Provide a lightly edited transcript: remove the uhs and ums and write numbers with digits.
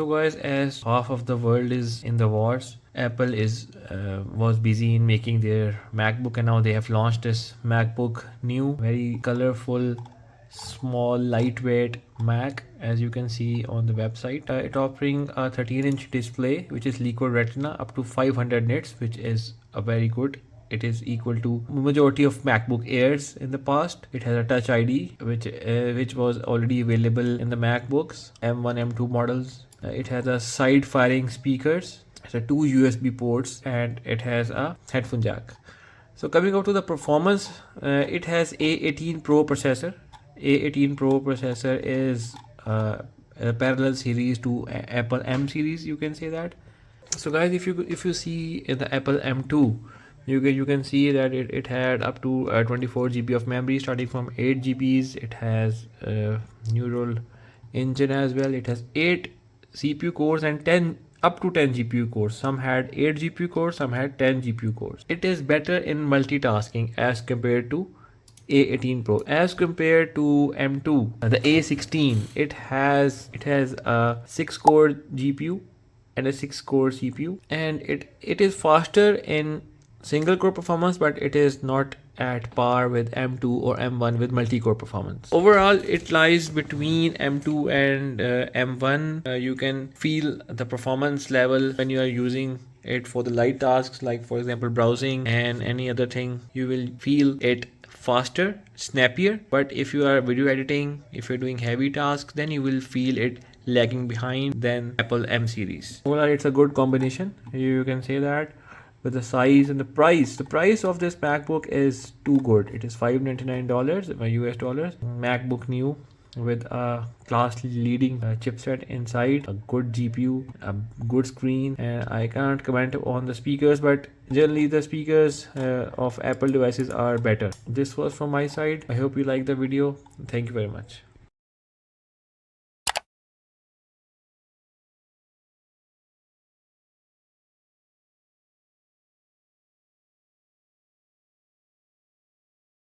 So guys, as half of the world is in the wars, Apple was busy in making their MacBook, and now they have launched this MacBook Neo, very colorful, small, lightweight Mac, as you can see on the website. It offering a 13-inch display which is liquid retina up to 500 nits, which is a very good. It is equal to majority of MacBook Airs in the past. It has a Touch ID, which was already available in the MacBooks M1, M2 models. It has a side-firing speakers. It has two USB ports, and it has a headphone jack. So coming up to the performance, it has A18 Pro processor. A18 Pro processor is a parallel series to Apple M series, you can say that. So guys, if you see in the Apple M2, you can see that it had up to 24 GB of memory, starting from 8 GBs. It has neural engine as well. It has 8 CPU cores and 10 up to 10 GPU cores. Some had 8 GPU cores, some had 10 GPU cores. It is better in multitasking as compared to A18 Pro. As compared to M2, the A16, it has a 6-core GPU and a 6-core CPU, and it is faster in single core performance, but it is not at par with M2 or M1 with multi-core performance. Overall, it lies between M2 and M1. You can feel the performance level when you are using it for the light tasks, like for example browsing and any other thing. You will feel it faster, snappier. But if you are video editing, if you're doing heavy tasks, then you will feel it lagging behind than Apple M series. Overall, it's a good combination, you can say that. With the size and the price of this MacBook is too good. It is $599 US dollars. MacBook Neo with a class leading chipset inside, a good GPU, a good screen, and I can't comment on the speakers, but generally the speakers of Apple devices are better. This was from my side. I hope you like the video. Thank you very much.